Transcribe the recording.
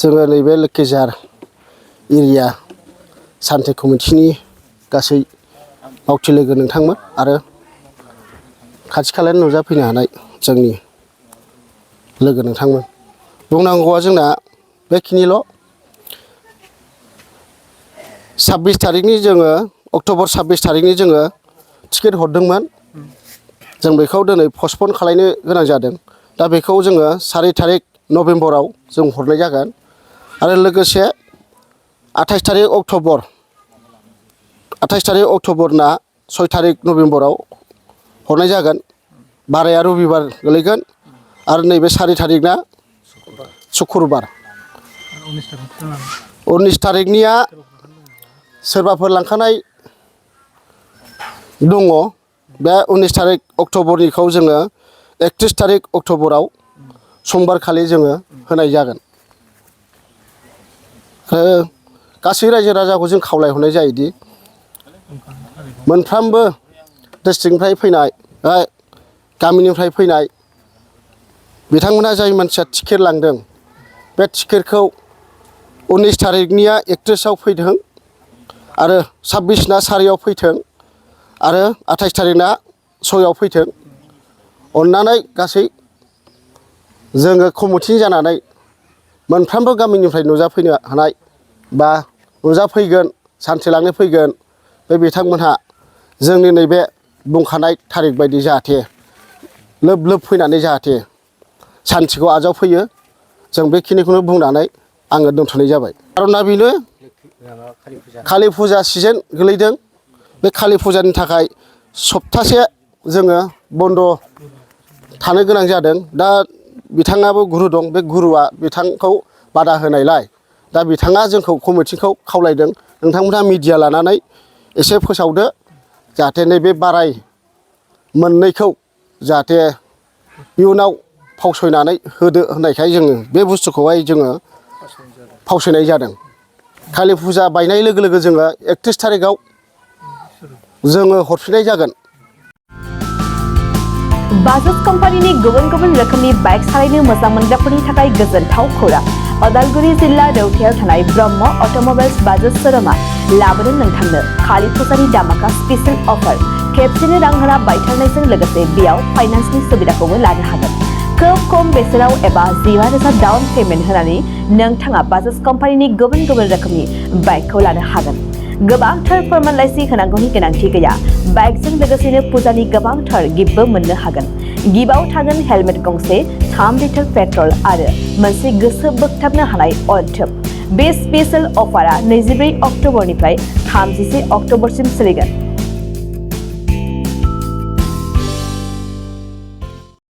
जोङो नैबे लोखिजार एरिया सान्थि कमिटिनि गासै मावथि लोगो नोंथांमोन आरो खाथि खालानि नुजाफैनो हानाय जोंनि लोगो नोंथांमोन बुंनांगौआ जोंना बेखिनिल'। 26 तारिखनि जोङो अक्ट'बर 26 तारिखनि जोङो टिकेट हरदोंमोन। जों बेखौ दिनै पस्टपन खालायनो गोनां जादों। दा बेखौ जोङो 4 तारिख नभेम्बराव जों हरनाय जागोन आरो लोगोसे 28 तारिख अक्ट'बरना 6 तारिख नभेम्बराव हरनाय जागोन। बाराया रबिबार गोलैगोन आरो नैबे 4 तारिखना शुक्रबार। 19 तारिखनिया सोरबाफोर लांखानाय दङ बे 19 तारिख अक्ट'बरनिखौ जोङो 31 तारिख अक्ट'बराव समबारखालि जोङो होनाय जागोन। गासै रायजो राजाखौ जों खावलायहरनाय जायोदि मोनफ्रोमबो डिस्ट्रिक्टनिफ्राय फैनाय गामिनिफ्राय फैनाय बिथांमोना जाय मानसिया टिकेट लांदों बे टिकेटखौ 19 तारिखनिया 31आव फैथों आरो 26ना 4आव फैथों आरो 28 तारिखना 6आव फैथों। अननानै गासै जोङो कमिटि जानानै मोनफ्रोमबो गामिनिफ्राय नुजाफैनो हानाय बा नुजाफैगोन सानसे लांनो फैगोन बे बिथांमोनहा जोंनि नैबे बुंखानाय थारिख बायदि जाहाथे लोब लोब फैनानै जाहाथे सान्थिखौ आजावफैयो जों बेखिनिखौनो बुंनानै आङो दोनथ'नाय जाबाय। खार'ना बेनो कालि फुजा सिजोन गोलैदों। बे कालि फुजानि थाखाय सप्तासे जोङो बन्द' थानो गोनां जादों। दा बिथाङाबो गुरु दं, बे गुरुआ बिथांखौ बादा होनायलाय दा बिथाङा जोंखौ कमिटिखौ खावलायदों नोंथांमोनहा मिडिया लानानै एसे फोसावदो जाहाथे नैबे बाराय मोननैखौ जाहाथे इयुनाव फावसयनानै होदो होननायखाय जोङो बे बुस्थुखौहाय जोङो फावसयनाय जादों। कालि फुजा बायनाय लोगो लोगो जोङो 31 तारिखआव जोङो हरफिननाय जागोन। बाजाज कम्पानिनि गुबुन गुबुन रोखोमनि बाइक सालायनो मोजां मोनग्राफोरनि थाखाय गोजोनथाव खौरां। अदालगुरि जिल्ला रौथायाव थानाय ब्रह्म अट'मबाइल्स बाजाज शोरूमआ लाबोदों नोंथांनो कालि फुजानि दामाका स्पेशेल अफार। खेबसेनो रां होना बायथारनायजों लोगोसे बेयाव फाइनान्सनि सुबिदाखौबो लानो हागोन। खोब खम बेसेनाव एबा 15,000 डाउन पेमेन्ट होनानै नोंथाङा बाजाज कम्पानिनि गुबुन गुबुन रोखोमनि बाइकखौ लानो हागोन। गोबांथार फोरमानलाइसि होनांगौनि गोनांथि गैया। बाइकजों लोगोसेनो फुजानि गोबांथार गिफ्टबो मोननो हागोन। गिफ्टआव थागोन हेलमेट गंसे, 3 लिटार पेट्रल आरो मोनसे गोसो बोगथाबनो हानाय अनथोब। बे स्पेशेल अफारा 24 अक्ट'बरनिफ्राय 31 अक्ट'बरसिम सोलिगोन।